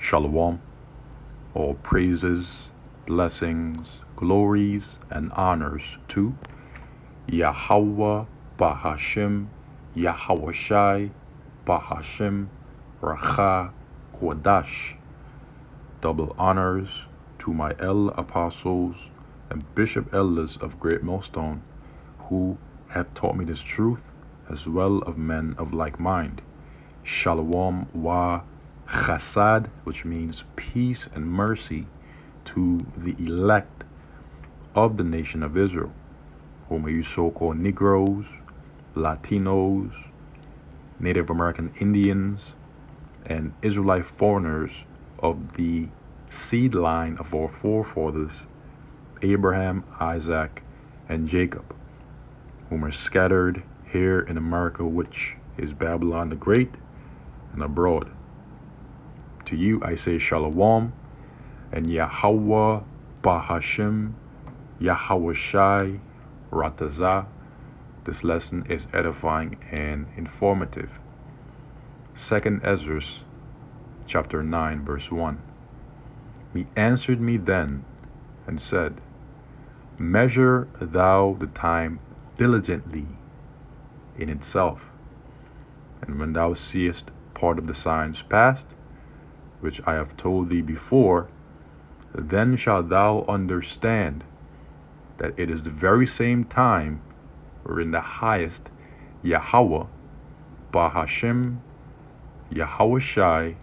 Shalom. All praises, blessings, glories, and honors to Yahweh Bahashim, Yahweh Shai, Bahashim, Racha, Kodash. Double honors to my apostles and bishop elders of Great Millstone, who have taught me this truth, as well of men of like mind. Shalom wa chasad, which means peace and mercy to the elect of the nation of Israel, whom you so-called Negroes, Latinos, Native American Indians, and Israelite foreigners of the seed line of our forefathers, Abraham, Isaac, and Jacob, whom are scattered here in America, which is Babylon the Great, and abroad. To you I say Shalom, and Yahweh Bahashim, Yahweh Shai, Ratazah. This lesson is edifying and informative. 2 Ezra, chapter 9, verse 1. He answered me then and said, Measure thou the time diligently in itself, and when thou seest part of the signs past, which I have told thee before, then shalt thou understand that it is the very same time wherein the highest Yahweh, Bahashim, Yahweh Shai,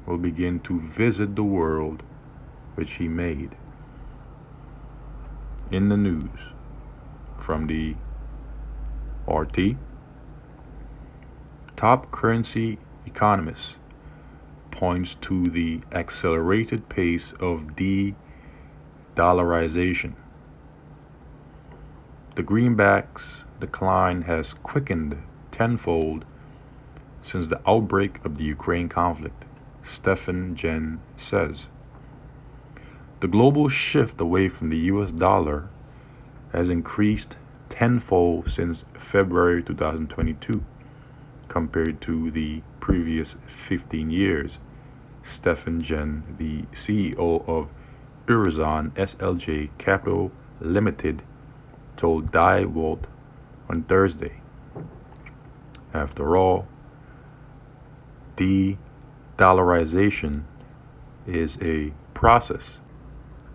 will begin to visit the world which he made. In the news from the RT, top currency economists points to the accelerated pace of de-dollarization. The greenback's decline has quickened tenfold since the outbreak of the Ukraine conflict, Stephen Jen says. The global shift away from the US dollar has increased tenfold since February 2022 compared to the previous 15 years. Stephen Jen, the CEO of Urizon SLJ Capital Limited, told Die Walt on Thursday. After all, de-dollarization is a process,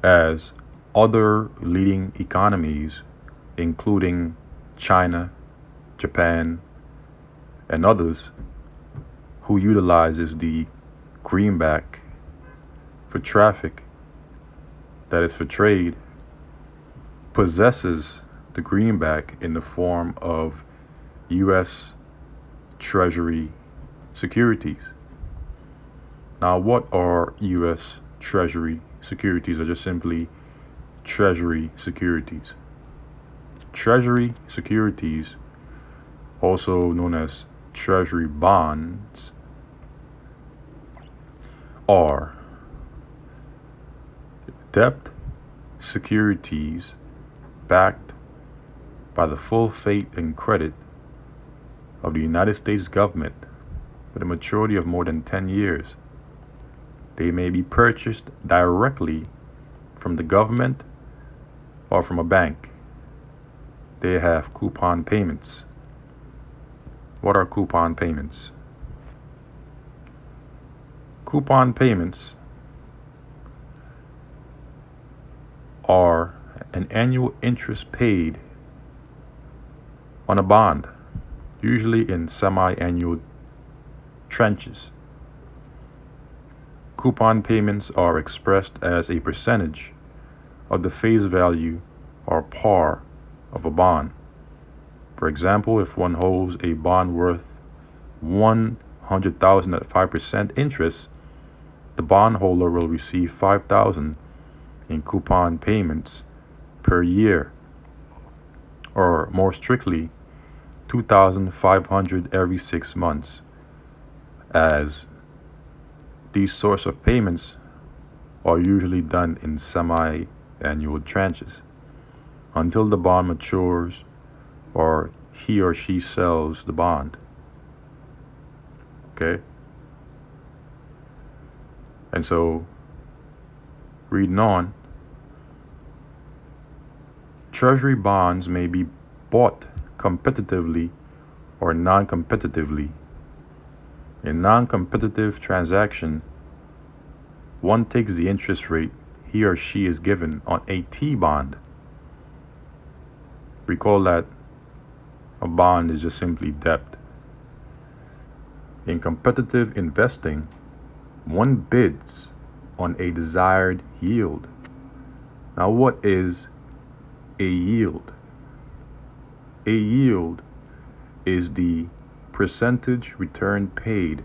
as other leading economies, including China, Japan, and others, who utilizes the greenback for traffic, that is for trade, possesses the greenback in the form of U.S. Treasury securities. Now, what are U.S. Treasury securities? Are just simply Treasury securities. Treasury securities, also known as Treasury bonds, are debt securities backed by the full faith and credit of the United States government with a maturity of more than 10 years. They may be purchased directly from the government or from a bank. They have coupon payments. What are coupon payments? Coupon payments are an annual interest paid on a bond, usually in semi-annual tranches. Coupon payments are expressed as a percentage of the face value or par of a bond. For example, if one holds a bond worth $100,000 at 5% interest, the bondholder will receive $5,000 in coupon payments per year, or more strictly, $2,500 every 6 months, as these sorts of payments are usually done in semi-annual tranches until the bond matures or he or she sells the bond. Okay? And so, reading on, Treasury bonds may be bought competitively or non-competitively. In non-competitive transaction, one takes the interest rate he or she is given on a T bond. Recall that a bond is just simply debt. In competitive investing, one bids on a desired yield. Now, what is a yield? A yield is the percentage return paid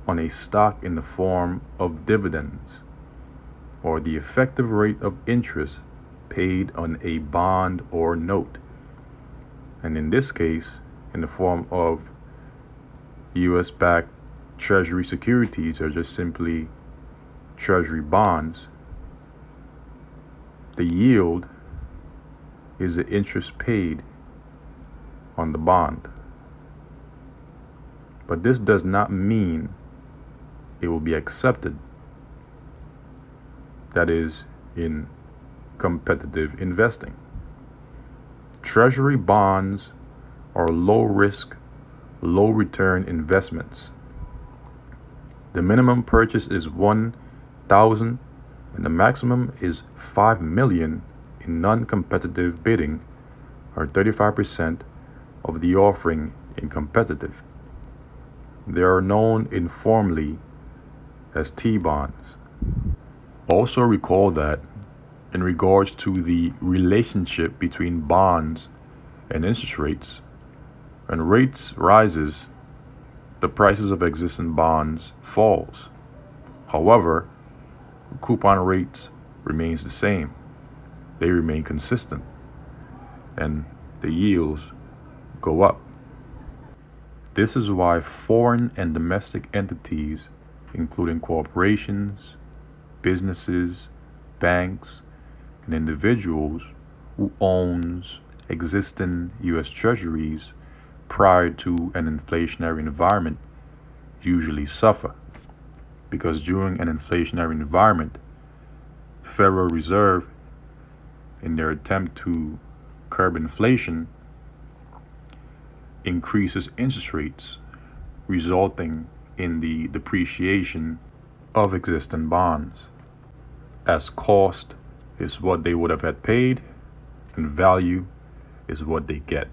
on a stock in the form of dividends, or the effective rate of interest paid on a bond or note, and in this case, in the form of US-backed Treasury securities, or just simply Treasury bonds. The yield is the interest paid on the bond. But this does not mean it will be accepted. That is, in competitive investing. Treasury bonds are low risk, low return investments. The minimum purchase is 1,000 and the maximum is 5 million in non-competitive bidding, or 35% of the offering in competitive. They are known informally as T-bonds. Also recall that in regards to the relationship between bonds and interest rates, when rates rises, the prices of existing bonds falls. However, coupon rates remains the same. They remain consistent and the yields go up. This is why foreign and domestic entities, including corporations, businesses, banks, and individuals who owns existing US Treasuries prior to an inflationary environment usually suffer, because during an inflationary environment, Federal Reserve, in their attempt to curb inflation, increases interest rates, resulting in the depreciation of existing bonds, as cost is what they would have had paid and value is what they get.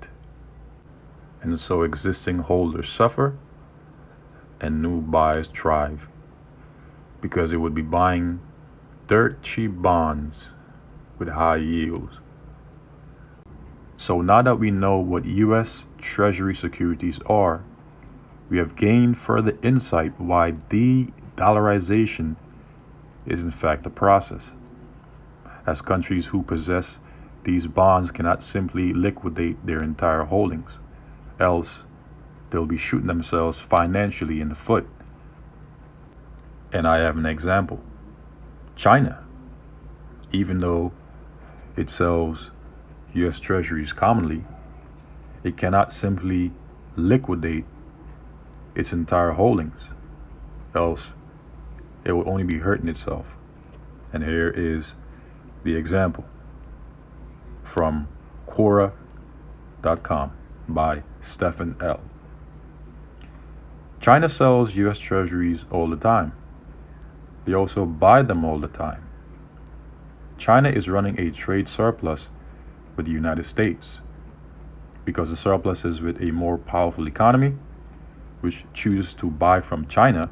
And so existing holders suffer and new buyers thrive, because they would be buying dirt cheap bonds with high yields. So now that we know what US Treasury securities are, we have gained further insight why de-dollarization is in fact a process, as countries who possess these bonds cannot simply liquidate their entire holdings, else they'll be shooting themselves financially in the foot. And I have an example. China, even though it sells US Treasuries commonly, it cannot simply liquidate its entire holdings, else it will only be hurting itself. And here is the example from Quora.com by Stephen L. China sells US Treasuries all the time. They also buy them all the time. China is running a trade surplus with the United States, because the surplus is with a more powerful economy which chooses to buy from China.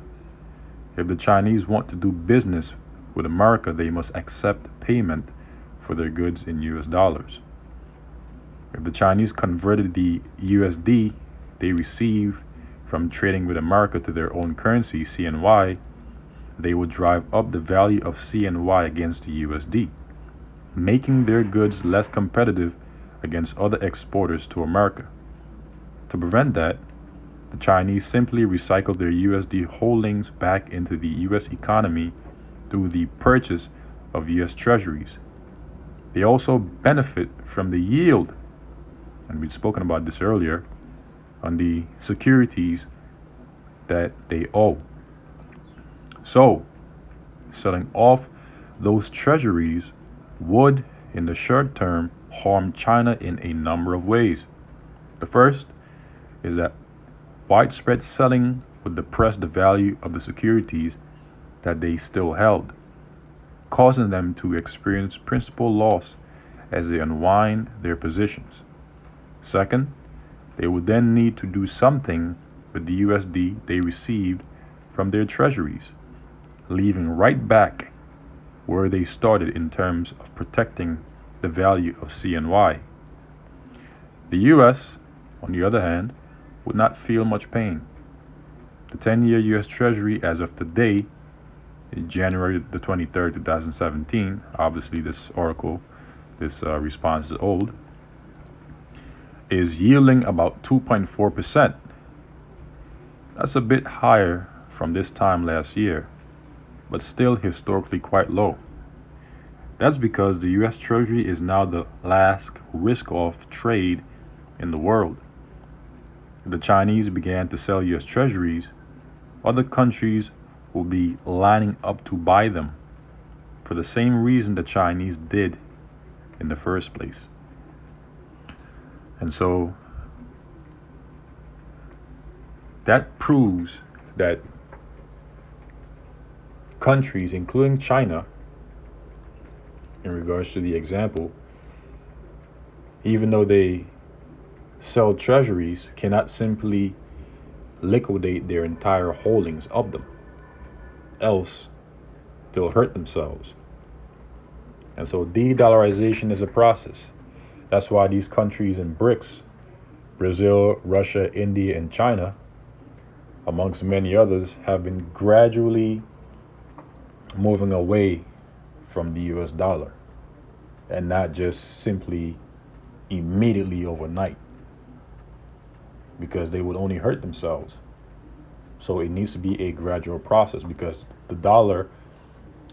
If the Chinese want to do business with America, they must accept payment for their goods in US dollars. If the Chinese converted the USD they receive from trading with America to their own currency, CNY, they would drive up the value of CNY against the USD, making their goods less competitive against other exporters to America. To prevent that, the Chinese simply recycle their USD holdings back into the US economy through the purchase of US Treasuries. They also benefit from the yield, and we've spoken about this earlier, on the securities that they owe. So, selling off those treasuries would, in the short term, harm China in a number of ways. The first is that widespread selling would depress the value of the securities that they still held, causing them to experience principal loss as they unwind their positions. Second, they would then need to do something with the USD they received from their treasuries, leaving right back where they started in terms of protecting the value of CNY. The US, on the other hand, would not feel much pain. The 10-year US Treasury as of today, January the 23rd, 2017, obviously this response is old, is yielding about 2.4%. That's a bit higher from this time last year, but still historically quite low. That's because the US Treasury is now the last risk-off trade in the world. If the Chinese began to sell US Treasuries, other countries will be lining up to buy them for the same reason the Chinese did in the first place. And so that proves that countries, including China, in regards to the example, even though they sell treasuries, cannot simply liquidate their entire holdings of them. Else, they'll hurt themselves. And so de-dollarization is a process. That's why these countries in BRICS, Brazil, Russia, India, and China, amongst many others, have been gradually moving away from the US dollar, and not just simply immediately overnight, because they would only hurt themselves. So it needs to be a gradual process, because the dollar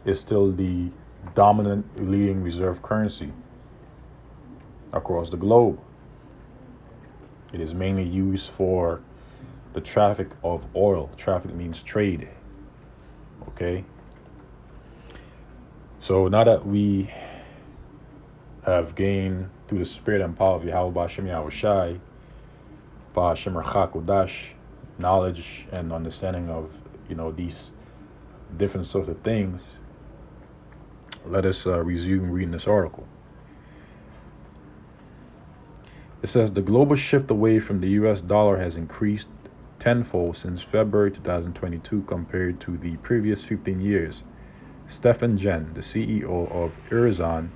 is still the dominant leading reserve currency across the globe. It is mainly used for the traffic of oil. Traffic means trade. Okay? So now that we have gained through the spirit and power of Yahweh Ba'Shem Yahweh Shai, Ba'Shem Rachakodash, knowledge and understanding of, these different sorts of things, let us resume reading this article. It says the global shift away from the US dollar has increased tenfold since February 2022 compared to the previous 15 years. Stefan Jen, the CEO of Erizon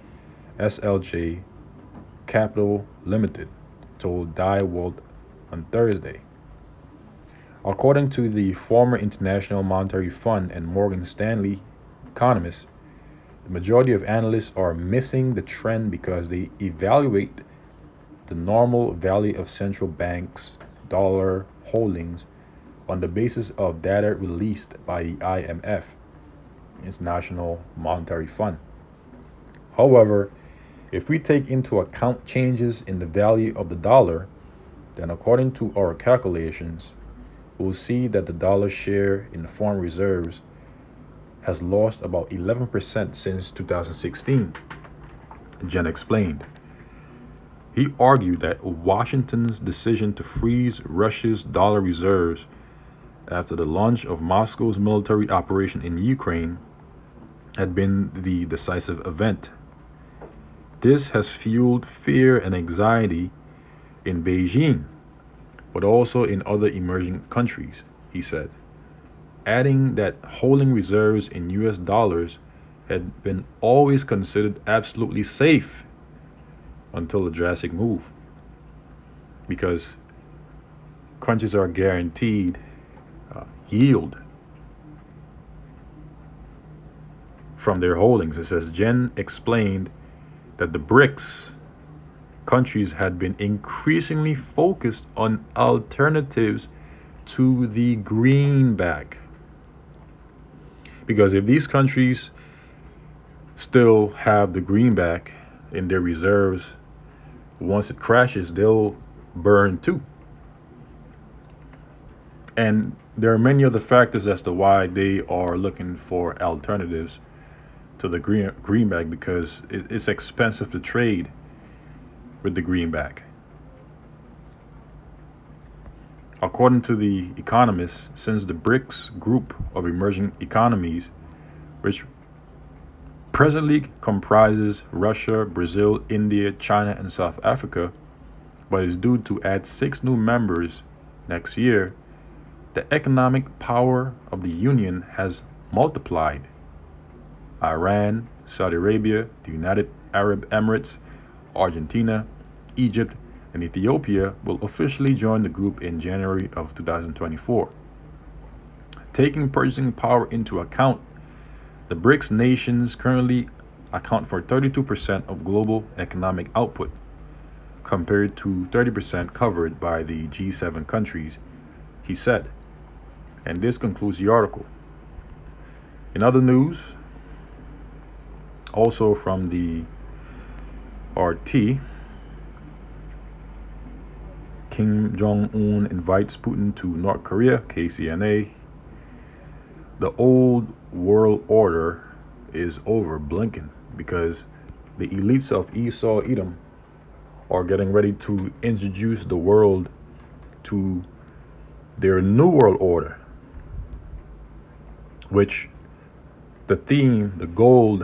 SLJ Capital Limited, told Die Welt on Thursday. According to the former International Monetary Fund and Morgan Stanley economists, the majority of analysts are missing the trend because they evaluate the normal value of central banks' dollar holdings on the basis of data released by the IMF, International Monetary Fund. However, if we take into account changes in the value of the dollar, then according to our calculations, we'll see that the dollar share in foreign reserves has lost about 11% since 2016, Jen explained. He argued that Washington's decision to freeze Russia's dollar reserves after the launch of Moscow's military operation in Ukraine had been the decisive event. This has fueled fear and anxiety in Beijing, but also in other emerging countries, he said, adding that holding reserves in US dollars had been always considered absolutely safe until a drastic move, because countries are guaranteed yield from their holdings. It says Jen explained that the BRICS countries had been increasingly focused on alternatives to the greenback. Because if these countries still have the greenback in their reserves, once it crashes, they'll burn too. And there are many other factors as to why they are looking for alternatives to the greenback because it's expensive to trade with the greenback. According to the economists, since the BRICS group of emerging economies, which presently comprises Russia, Brazil, India, China, and South Africa, but is due to add 6 new members next year, the economic power of the Union has multiplied. Iran, Saudi Arabia, the United Arab Emirates, Argentina, Egypt, and Ethiopia will officially join the group in January of 2024. Taking purchasing power into account, the BRICS nations currently account for 32% of global economic output, compared to 30% covered by the G7 countries, he said. And this concludes the article. In other news, also from the RT, Kim Jong-un invites Putin to North Korea, KCNA. The old world order is over, Blinken, because the elites of Esau Edom are getting ready to introduce the world to their new world order, which the theme, the goal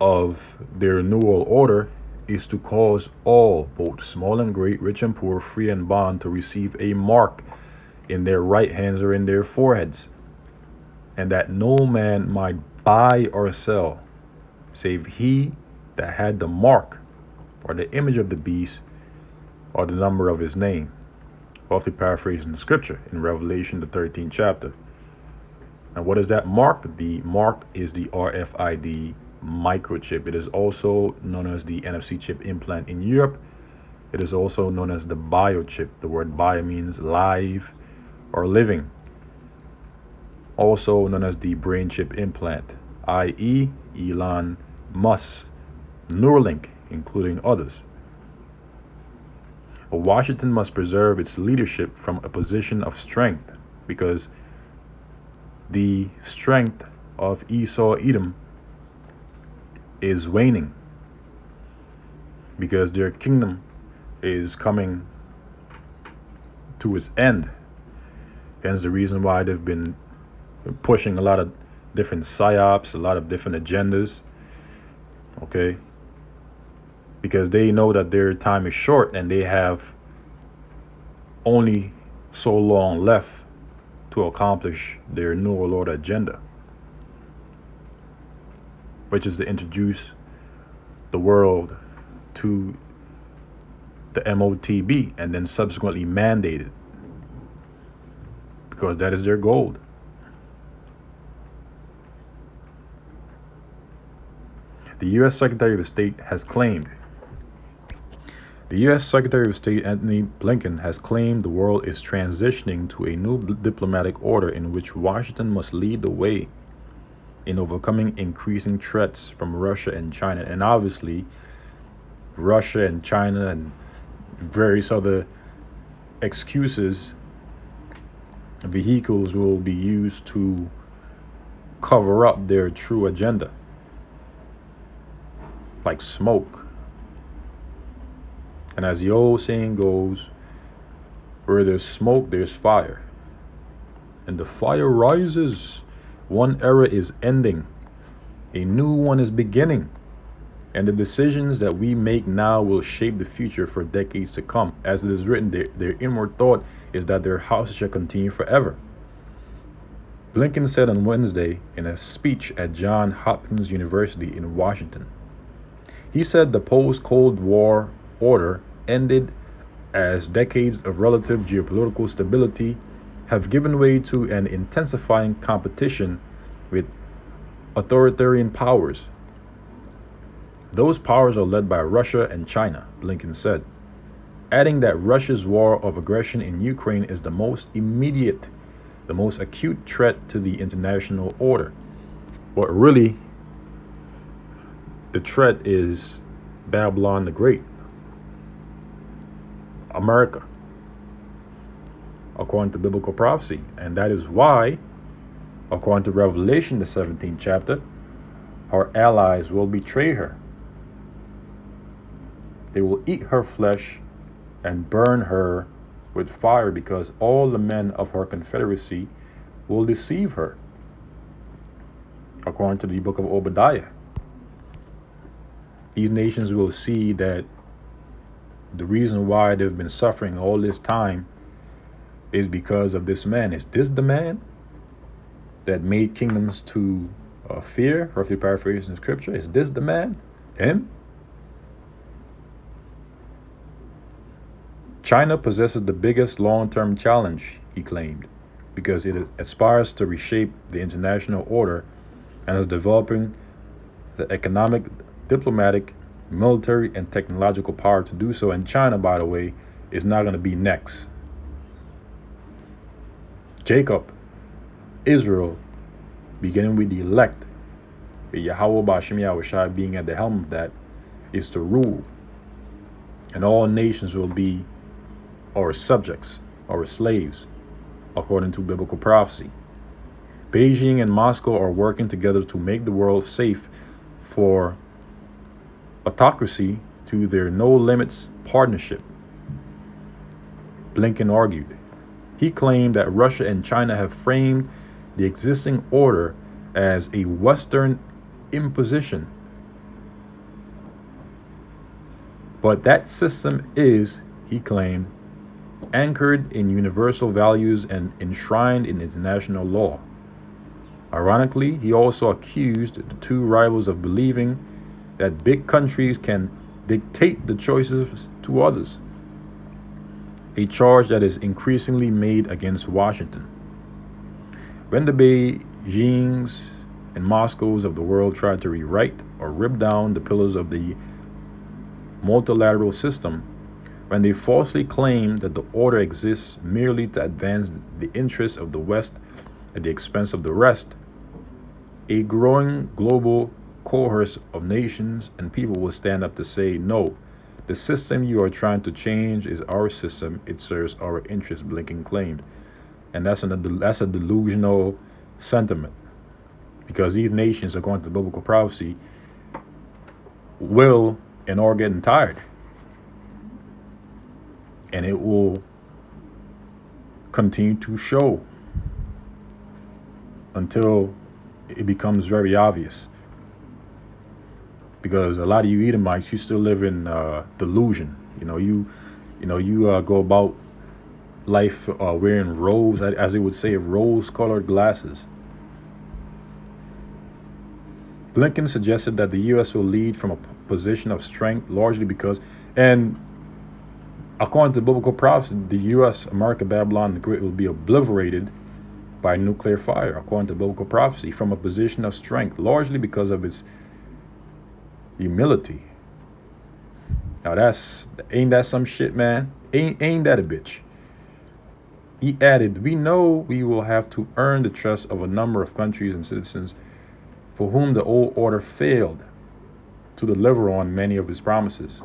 of their new world order is to cause all, both small and great, rich and poor, free and bond, to receive a mark in their right hands or in their foreheads, and that no man might buy or sell save he that had the mark or the image of the beast or the number of his name. Roughly paraphrasing the scripture in Revelation, the 13th chapter. And what is that mark? The mark is the RFID microchip. It is also known as the NFC chip implant in Europe. It is also known as the biochip. The word bio means live or living. Also known as the brain chip implant, i.e. Elon Musk, Neuralink, including others. But Washington must preserve its leadership from a position of strength, because the strength of Esau Edom is waning, because their kingdom is coming to its end. Hence the reason why they've been pushing a lot of different psyops, a lot of different agendas. Okay? Because they know that their time is short and they have only so long left to accomplish their New World Order agenda, which is to introduce the world to the MOTB and then subsequently mandate it, because that is their goal. The U.S. Secretary of State has claimed The U.S. Secretary of State Antony Blinken has claimed the world is transitioning to a new diplomatic order in which Washington must lead the way in overcoming increasing threats from Russia and China. And obviously, Russia and China and various other excuses, vehicles will be used to cover up their true agenda, like smoke. And as the old saying goes, where there's smoke, there's fire. And the fire rises. One era is ending. A new one is beginning. And the decisions that we make now will shape the future for decades to come. As it is written, their inward thought is that their house shall continue forever. Blinken said on Wednesday in a speech at Johns Hopkins University in Washington. He said the post-Cold War order ended as decades of relative geopolitical stability have given way to an intensifying competition with authoritarian powers. Those powers are led by Russia and China, Blinken said, adding that Russia's war of aggression in Ukraine is the most immediate, the most acute threat to the international order. But really, the threat is Babylon the Great, America. according to biblical prophecy. And that is why, according to Revelation, the 17th chapter, her allies will betray her. They will eat her flesh and burn her with fire, because all the men of her confederacy will deceive her, according to the book of Obadiah. These nations will see that the reason why they've been suffering all this time is because of this man. Is this the man that made kingdoms to fear, roughly paraphrasing the scripture? Is this the man? Him? China possesses the biggest long-term challenge, he claimed, because it aspires to reshape the international order and is developing the economic, diplomatic, military, and technological power to do so. And China, by the way, is not going to be next. Jacob, Israel, beginning with the elect, with Yahweh Ba'ashem Yahushua being at the helm of that, is to rule. And all nations will be our subjects, our slaves, according to biblical prophecy. Beijing and Moscow are working together to make the world safe for autocracy through their no-limits partnership, Blinken argued. He claimed that Russia and China have framed the existing order as a Western imposition. But that system is, he claimed, anchored in universal values and enshrined in international law. Ironically, he also accused the two rivals of believing that big countries can dictate the choices to others, a charge that is increasingly made against Washington. When the Beijings and Moscows of the world try to rewrite or rip down the pillars of the multilateral system, when they falsely claim that the order exists merely to advance the interests of the West at the expense of the rest, a growing global cohort of nations and people will stand up to say, no, the system you are trying to change is our system, it serves our interests, Blinken claimed. And that's a delusional sentiment, because these nations, according to biblical prophecy, will and are getting tired. And it will continue to show until it becomes very obvious. Because a lot of you Edomites, you still live in delusion. You go about life wearing rose, as they would say, rose-colored glasses. Blinken suggested that the U.S. will lead from a position of strength, largely because, and according to biblical prophecy, the U.S., America, Babylon the Great will be obliterated by nuclear fire, according to biblical prophecy, from a position of strength, largely because of its humility. Now ain't that some shit, man? Ain't that a bitch? He added, we know we will have to earn the trust of a number of countries and citizens for whom the old order failed to deliver on many of its promises.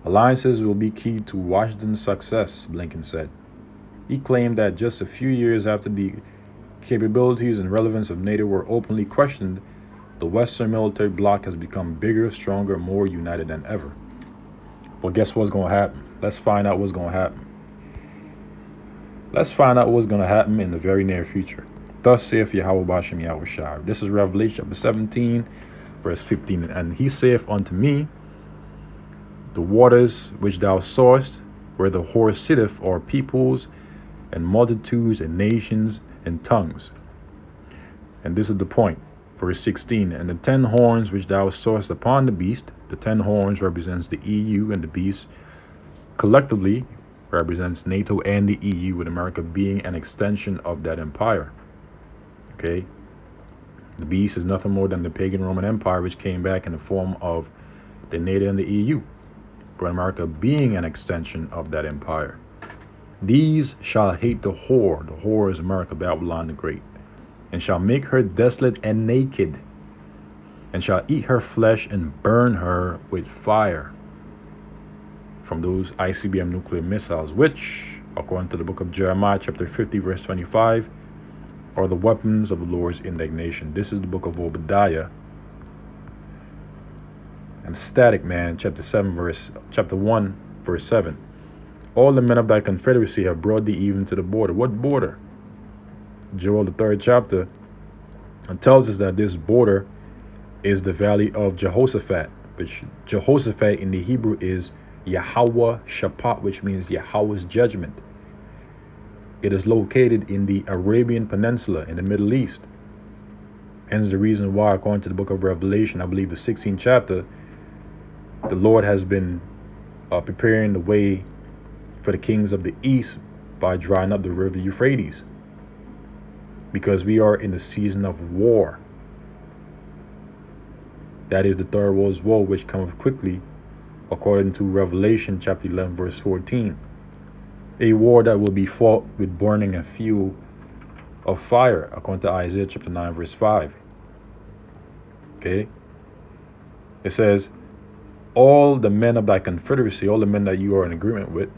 Alliances will be key to Washington's success, Blinken said. He claimed that just a few years after the capabilities and relevance of NATO were openly questioned, the Western military bloc has become bigger, stronger, more united than ever. Well, guess what's going to happen? Let's find out what's going to happen. Let's find out what's going to happen in the very near future. Thus saith Yahweh Ba'ashem Yahushua. This is Revelation chapter 17, verse 15. And he saith unto me, the waters which thou sawest, where the horse sitteth, are peoples and multitudes and nations and tongues. And this is the point. Verse 16, and the 10 horns which thou sawest upon the beast, the 10 horns represents the EU, and the beast collectively represents NATO and the EU, with America being an extension of that empire. Okay? The beast is nothing more than the pagan Roman Empire, which came back in the form of the NATO and the EU, but America being an extension of that empire. These shall hate the whore is America, Babylon the Great, and shall make her desolate and naked, and shall eat her flesh and burn her with fire from those ICBM nuclear missiles, which according to the book of Jeremiah, chapter 50, verse 25, are the weapons of the Lord's indignation. This is the book of Obadiah. And static, man, chapter 1, verse 7. All the men of thy confederacy have brought thee even to the border. What border? Joel, the 3rd chapter, and tells us that this border is the valley of Jehoshaphat, which Jehoshaphat in the Hebrew is Yahweh Shaphat, which means Yahweh's judgment. It is located in the Arabian Peninsula in the Middle East. Hence the reason why, according to the book of Revelation, I believe the 16th chapter, the Lord has been preparing the way for the kings of the east by drying up the river Euphrates, because we are in the season of war. That is the third world's war, which cometh quickly, according to Revelation chapter 11, verse 14. A war that will be fought with burning and fuel of fire, according to Isaiah chapter 9, verse 5. Okay? It says, all the men of thy confederacy, all the men that you are in agreement with,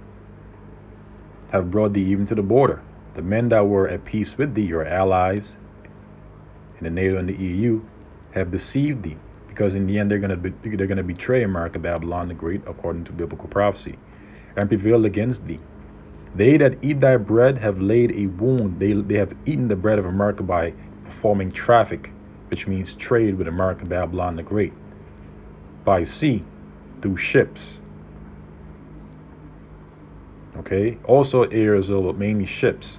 have brought thee even to the border. The men that were at peace with thee, your allies in the NATO and the EU, have deceived thee, because in the end they're going to betray America, Babylon the Great, according to biblical prophecy, and prevail against thee. They that eat thy bread have laid a wound. They have eaten the bread of America by performing traffic, which means trade with America, Babylon the Great, by sea, through ships. Okay, also air as well, but mainly ships.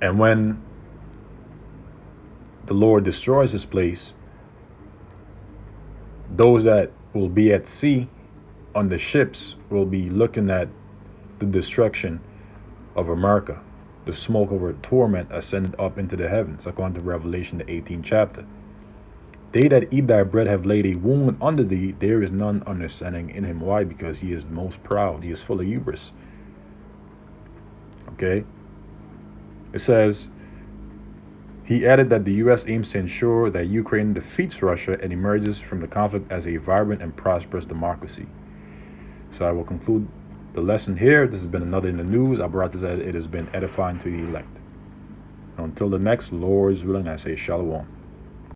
And when the Lord destroys this place, those that will be at sea on the ships will be looking at the destruction of America. The smoke of her torment ascended up into the heavens, according to Revelation, the 18th chapter. They that eat thy bread have laid a wound under thee. There is none understanding in him. Why? Because he is most proud. He is full of hubris. Okay? It says, he added that the U.S. aims to ensure that Ukraine defeats Russia and emerges from the conflict as a vibrant and prosperous democracy. So I will conclude the lesson here. This has been another in the news. I brought this as it has been edifying to the elect. Until the next, Lord's willing, I say shalom.